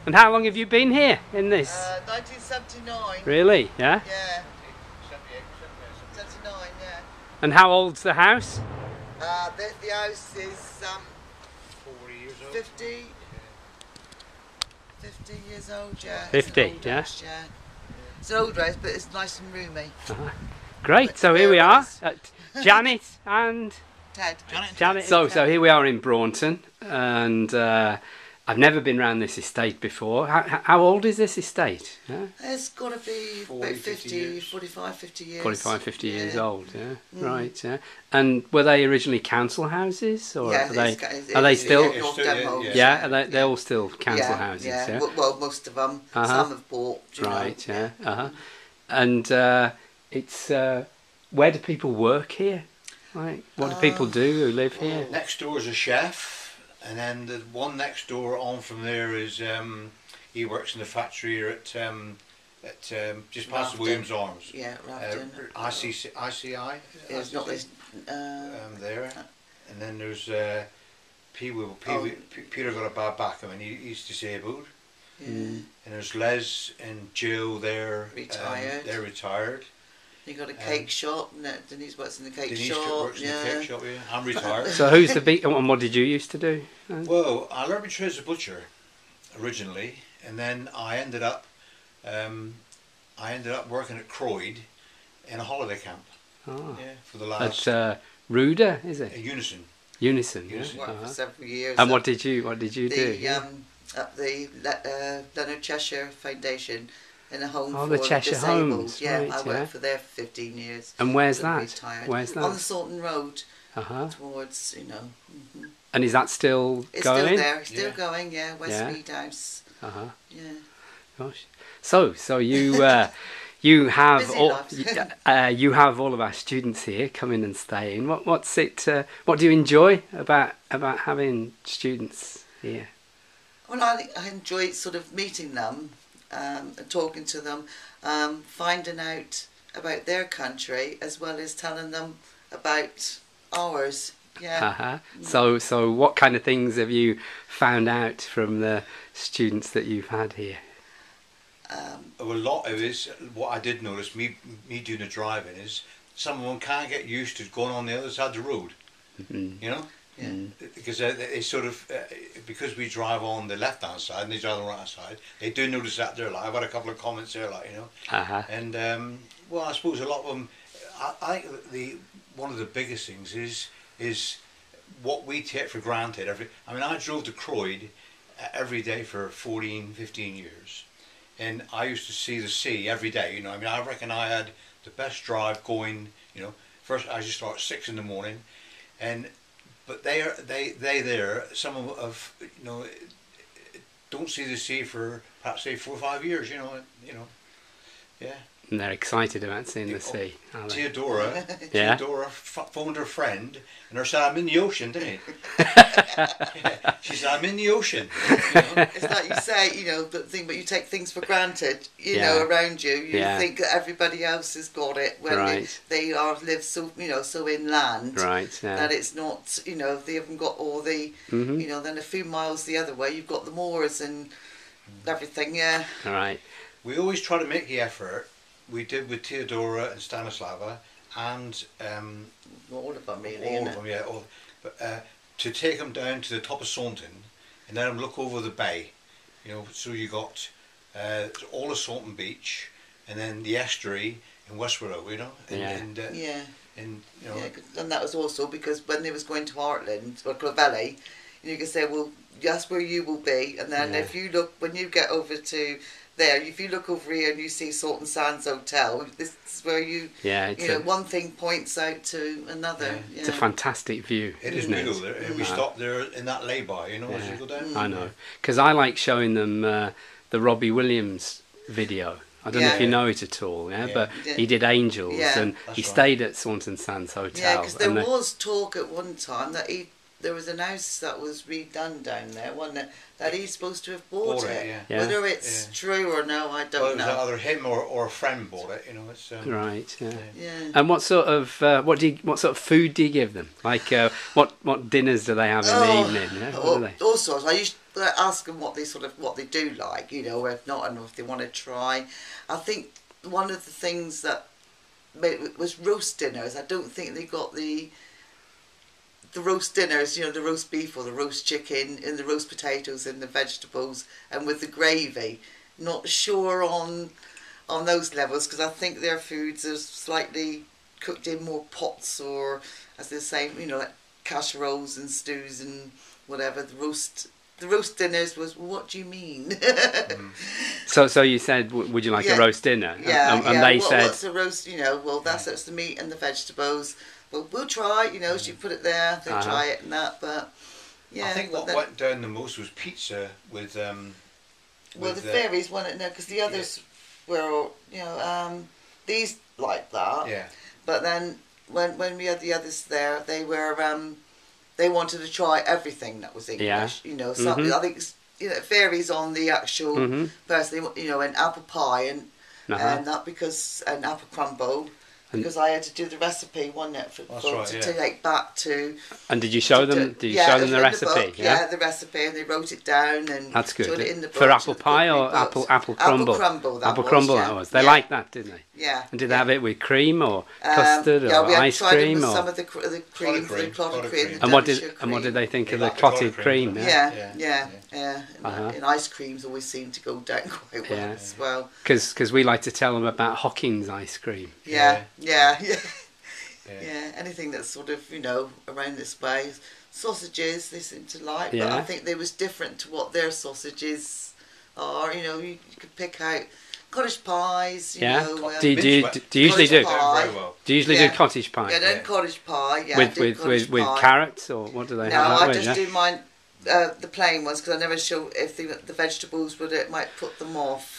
And how long have you been here in this? 1979. Really? Yeah? Yeah. 79, yeah. And how old's the house? The house is 40 years old. 50 years old, yeah. 50, it's an old yeah. house, yeah. It's an old house, but it's nice and roomy. Great, so here we are at Janet and Ted. Janet. So here we are in Braunton, and I've never been round this estate before. How old is this estate? Yeah? It's got to be 40, about 50 50, years. 45, 50 years. 45, 50 years Yeah. old, yeah. Right, yeah. And were they originally council houses, or Yeah, are they still? North still, Devon. Yeah, they're all still council houses. Yeah. Well, most of them. Some have bought. Right, yeah. And it's where do people work here? Like, what do people do who live here? Next door is a chef, and then the one next door on from there is he works in the factory here at just past the Williams Arms. Yeah, Braunton. ICI. There's not this. There, and then there's Peter got a bad back. I mean, he's disabled. Yeah. And there's Les and Jill there. Retired. They're retired. You got a cake shop. Denise works in the cake Denise shop. works in the cake shop. Yeah, I'm retired. So who's the big? And what did you used to do? Well, I learned my trade as a butcher originally, and then I ended up working at Croyd in a holiday camp. Oh. Yeah, for the last. At Ruder, is it? Unison. Unison. Unison. Yeah. Worked for several years. And what did you do? At the Leonard Cheshire Foundation in a home Oh, for the Cheshire disabled. Homes, Yeah, right, I worked yeah. for there for 15 years. And where's I'm that? retired. Where's that? On the Salton Road, Uh-huh. towards And is that still It's going? still there. It's still Yeah. going. Yeah, West Yeah. Mead House. Uh-huh. Yeah. Gosh. So you you have Busy all life. you have all of our students here coming and staying. What's it? What do you enjoy about having students here? Well, I enjoy sort of meeting them, and talking to them, finding out about their country as well as telling them about ours. Yeah. Uh-huh. So what kind of things have you found out from the students that you've had here? A lot of it is what I did notice. Me doing the driving is some of them can't get used to going on the other side of the road. Mm-hmm. You know. Yeah. Because they sort of because we drive on the left hand side and they drive on the right hand side, they do notice that there. Like I've had a couple of comments there, like Uh-huh. and well, I suppose a lot of them. I think one of the biggest things is what we take for granted. I mean, I drove to Croyd every day for 14, 15 years, and I used to see the sea every day. You know, I mean, I reckon I had the best drive going. You know, first I just start at 6 in the morning, but some of don't see the sea for perhaps say 4 or 5 years. You know, yeah. And they're excited about seeing the sea, aren't they? Theodora phoned her friend and her said, "I'm in the ocean," didn't he? She said, "I'm in the ocean." It's like you say, the thing, but you take things for granted, around you. You think that everybody else has got it when they live so inland. Right. Yeah. That it's not, they haven't got all the, then a few miles the other way, you've got the moors and everything, yeah. All right. We always try to make the effort. We did with Theodora and Stanislava and all of them really. All of them, yeah. But to take them down to the top of Saunton and let them look over the bay. So you got all of Saunton Beach and then the estuary in West Wirral, and that was also because when they was going to Heartland or Clovelly, you could say, well, that's where you will be, and then if you look when you get over to there, if you look over here and you see Salt and Sands Hotel, this is where one thing points out to another. Yeah. It's a fantastic view. It is beautiful. We stopped there in that lay-by, as you go down. I know, because I like showing them the Robbie Williams video. I don't know if you know it at all, but he did Angels and he stayed at Salt and Sands Hotel. Yeah, because there was talk at one time that he there was an house that was redone down there, wasn't it? That he's supposed to have bought it. Yeah. Whether it's true or no, I don't know. Either him or a friend bought it. You know, it's right. Yeah. Yeah. And what sort of what sort of food do you give them? Like what dinners do they have in the evening? Yeah? What do they? All sorts. I used to ask them what they do like, you know, or if not, and if they want to try. I think one of the things that was roast dinners. I don't think they got the roast dinners, you know, the roast beef or the roast chicken and the roast potatoes and the vegetables and with the gravy. Not sure on those levels, because I think their foods are slightly cooked in more pots, or as they say, you know, like casseroles and stews and whatever. The roast dinners was, what do you mean? So you said, would you like a roast dinner? Yeah, and they said, what's a roast? You know, well, that's the meat and the vegetables. Well, we'll try it, you know, so you put it there, they try it and that, but yeah. I think what went down the most was pizza with well, the fairies wanted, no, because the others were, you know, these like that. Yeah. But then when we had the others there, they were they wanted to try everything that was English. Yeah. You know, so I think you know, it varies on the actual person. You know, an apple pie and that because an apple crumble. Because I had to do the recipe, wasn't it, to take back to. And did you show them? Did you show them the recipe? Yeah, the recipe, and they wrote it down and. That's good. Put it in the book, for apple pie or apple crumble. Apple crumble. Apple crumble. That was. They liked that, didn't they? Yeah. And did they have it with cream or custard or ice cream or? Some of the cream, the clotted cream. And what did they think of the clotted cream? Yeah. And ice creams always seem to go down quite well as well. Because we like to tell them about Hocking's ice cream. Yeah, anything that's sort of, you know, around this way. Sausages they seem to like, but I think they was different to what their sausages are. You know, you could pick out cottage pies. You know, do you usually do? Do you usually do cottage pie? Yeah, then cottage pie. Yeah, with carrots, or what do they no, have? No, I just do mine. The plain ones, because I never show if the vegetables might put them off.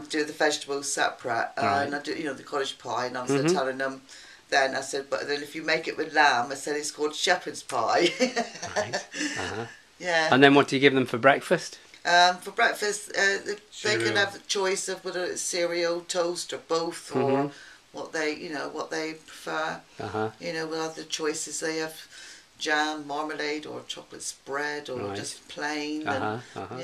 Do the vegetables separate, and I do, you know, the cottage pie, and I was telling them. Then I said, but then if you make it with lamb, I said it's called shepherd's pie. Right. Yeah. And then what do you give them for breakfast? For breakfast, they can have the choice of whether it's cereal, toast, or both, or what they prefer. You know, with other choices, they have jam, marmalade, or chocolate spread, or just plain.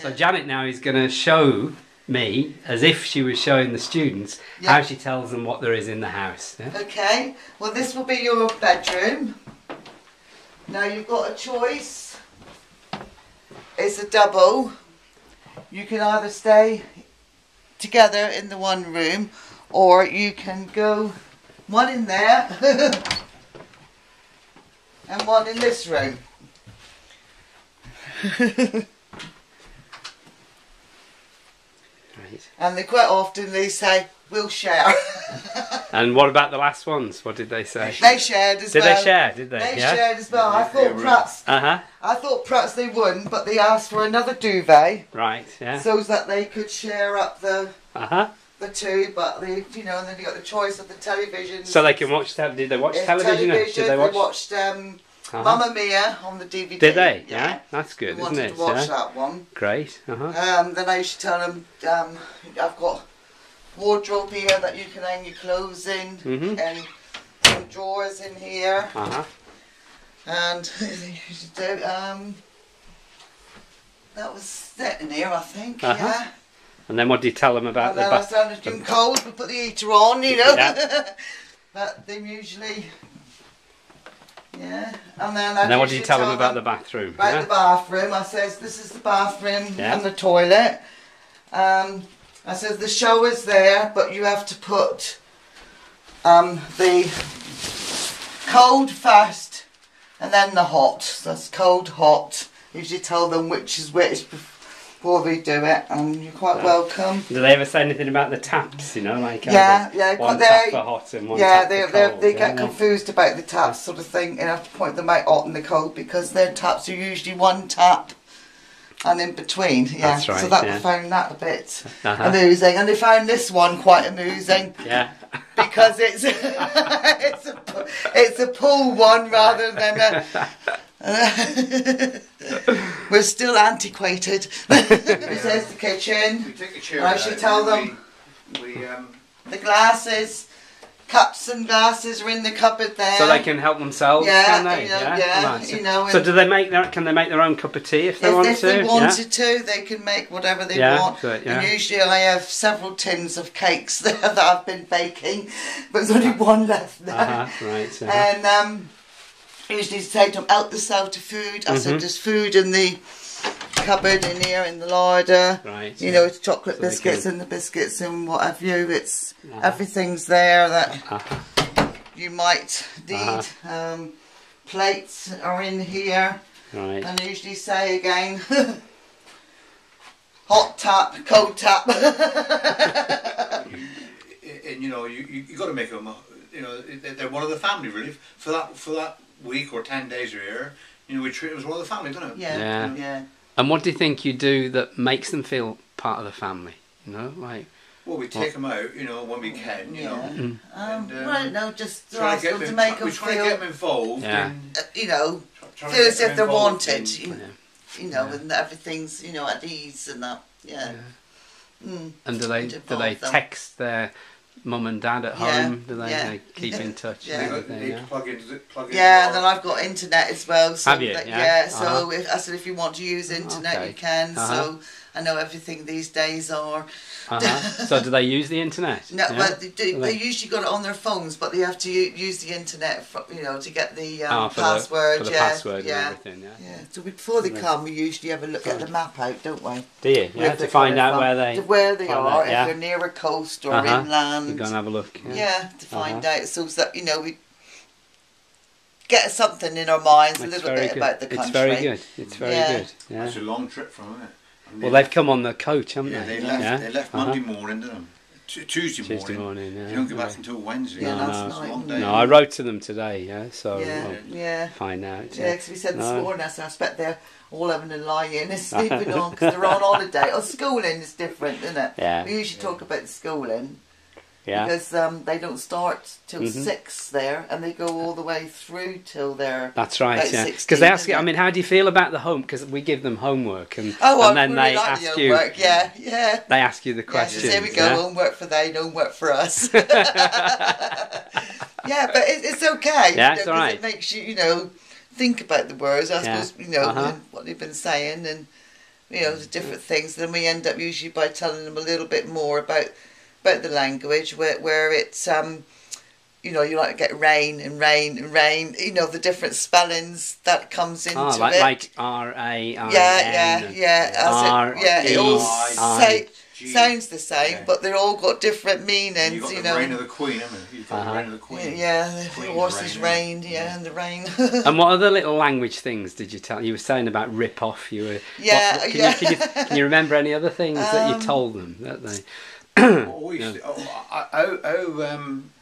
So Janet now is going to show me, as if she was showing the students, how she tells them what there is in the house. Yeah? Okay, well, this will be your bedroom. Now you've got a choice. It's a double. You can either stay together in the one room, or you can go one in there and one in this room. And they quite often say, we'll share. And what about the last ones? What did they say? They shared as well. Did they share? Did they? They shared as well. I thought perhaps they wouldn't, but they asked for another duvet. Right. Yeah. So that they could share up the two, but they, you know, and then they got the choice of the television. So they can watch. Did they watch television? Did they watch? They watched Mamma Mia on the DVD. Did they? Yeah, that's good, they isn't it? Wanted to watch that one. Great. Then I used to tell them, I've got wardrobe here that you can hang your clothes in, and some drawers in here. And they used to do, that was it in here, I think. Yeah. And then what do you tell them about and then I said, it's been cold, we put the heater on, you know. But they usually. Yeah, and then what do you tell them about the bathroom? About the bathroom, I says this is the bathroom and the toilet. I says the shower's there, but you have to put the cold first, and then the hot. So that's cold, hot. Usually tell them which is which before they do it, and you're quite welcome. Do they ever say anything about the taps? You know, like one tap for hot and one tap for cold. They get confused about the taps, sort of thing, and I have to point them out hot and the cold because their taps are usually one tap and in between. Yeah, that's right. So that we found that a bit amusing, and they found this one quite amusing. Yeah. Because it's a pull one rather than We're still antiquated. There's the kitchen. We take a chair I out should and tell then them. The glasses, cups and glasses are in the cupboard there. So they can help themselves, Yeah, can they? you know, Right. you know. So do they make their? Can they make their own cup of tea if they want to? If they wanted to, they can make whatever they want. So, And usually I have several tins of cakes there that I've been baking, but there's only one left now. Right. And usually take them out to food. I said there's food in the cupboard in here in the larder. Right. You know, it's chocolate So they biscuits can- and the biscuits and what have you. It's everything's there that you might need. Plates are in here. Right. And I usually say again, hot tap, cold tap. And you know, you got to make them. You know, they're one of the family really. For that week or 10 days you're here, you know, we treat them as one of the family, don't it? Yeah. And what do you think you do that makes them feel part of the family? You know, like. Well, we take them out, you know, when we can, you know. And, well, no, just try ask them to make them we try to feel, get them involved. Yeah. you know, Try to feel get as if them they're involved wanted. in- You know, and everything's, you know, at ease and that. Yeah. And do they involve them. text their mum and dad at Yeah, home? Do they, yeah. they keep in touch? Yeah. They and got- everything, they yeah? need to plug into Yeah, our- and then I've got internet as well. So Have you? that- Yeah. So I said if you want to use internet, Okay. you can. So I know everything these days are. So do they use the internet? No, Yeah? well, they do. Do They they? usually got it on their phones, but they have to use the internet, you know, to get the For password. the yeah, password yeah. and everything, yeah. Yeah. So before they come, we usually have a look at the map out, don't we? Do you? Yeah, Where to they're find coming out from. where they To find are, out, yeah. if they're near a coast or You inland. go and have a look. Yeah, to find out, so that, you know, we get something in our minds a It's little very bit good. about the country. It's very good. It's very Yeah. good. Yeah. It's a long trip from it. And Well, they've come on the coach, haven't yeah, they? they left. Yeah. They left Monday morning, didn't they? Tuesday morning. Yeah. You don't get back until Wednesday. Yeah, No, that's no. It's a nice. long day. No, I wrote to them today. Yeah, so Yeah, I'll yeah. find out. Yeah, because we said this No. morning, I said, I expect they're all having a lie-in and sleeping on because they're on holiday. Or schooling is different, isn't it? Yeah. We usually talk about the schooling Yeah. because they don't start till 6 there and they go all the way through till they're That's right, about yeah. 16, Because they ask you, isn't I it? mean, how do you feel about the home? Because we give them homework and, Oh, and I then really they like ask the you, homework. Yeah. they ask you the Yeah, so questions. there we go, yeah? homework for they, homework for us. Yeah, but it's okay. Yeah, you it's know, all 'cause right. It makes you, you know, think about the words, I Yeah. suppose, you know, Uh-huh. what they've been saying and, you know, the different things. Then we end up usually by telling them a little bit more about the language, where it's, you know, you like to get rain and rain and rain, you know, the different spellings that comes into Oh, it. like R-A-I-N. Yeah, it all R-E-I-G. sounds the same, Yeah. but they're all got different And meanings, you got you the know. reign of the Queen, haven't you? You've got the reign of the Queen. Yeah, the Queen's horses reign, rained, and the rain. And what other little language things did you tell? You were saying about rip off. You were. Yeah, can yeah. can you remember any other things that you told them that they? Oh, we used to,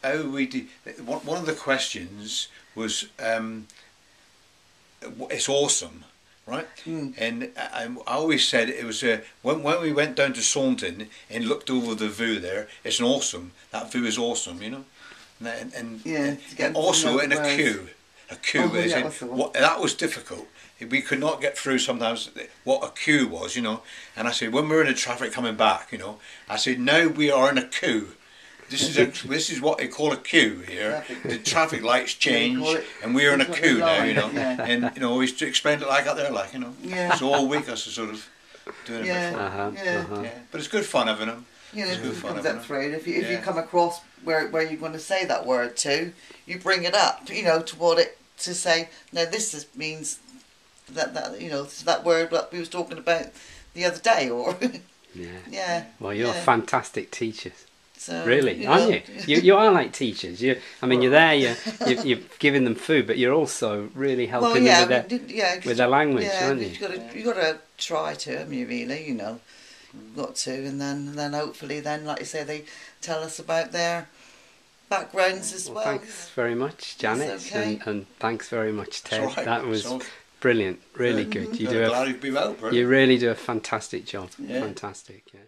how we did. One of the questions was, it's awesome, right? And I always said it was when we went down to Saunton and looked over the view there. It's an awesome. That view is awesome, you know. And Yeah, to get and also to in know a the queue. A queue, Oh, as yeah, in, that's the one. that was difficult. We could not get through sometimes what a queue was, you know. And I said, when we were in the traffic coming back, you know, I said, now we are in a queue. This is what they call a queue here. The traffic lights change, and we're in a queue now, you know. Yeah. And you know, we explained it like out there, like, you know. Yeah. So all week I was sort of doing it Yeah. before. Yeah. Yeah. But it's good fun having them. You know, It's good it fun comes having up them. through. If you Yeah. come across where you're going to say that word to, you bring it up. You know, to what it to say. Now this means that you know that word that we was talking about the other day, or Yeah. yeah. Well, you're yeah. fantastic teachers. So, Really, you aren't know, you? You are like teachers. I mean, you're there. You're giving them food, but you're also really helping well, yeah, them with their language, yeah, aren't you? You got to try to, haven't you? Really, you know, got to, and then hopefully, then like you say, they tell us about their backgrounds as well. Thanks very much, Janet, okay. and thanks very much, Ted. It's all right. That was So, brilliant, really good. You glad to be out, bro. you really do a fantastic job. Yeah. Fantastic, yeah.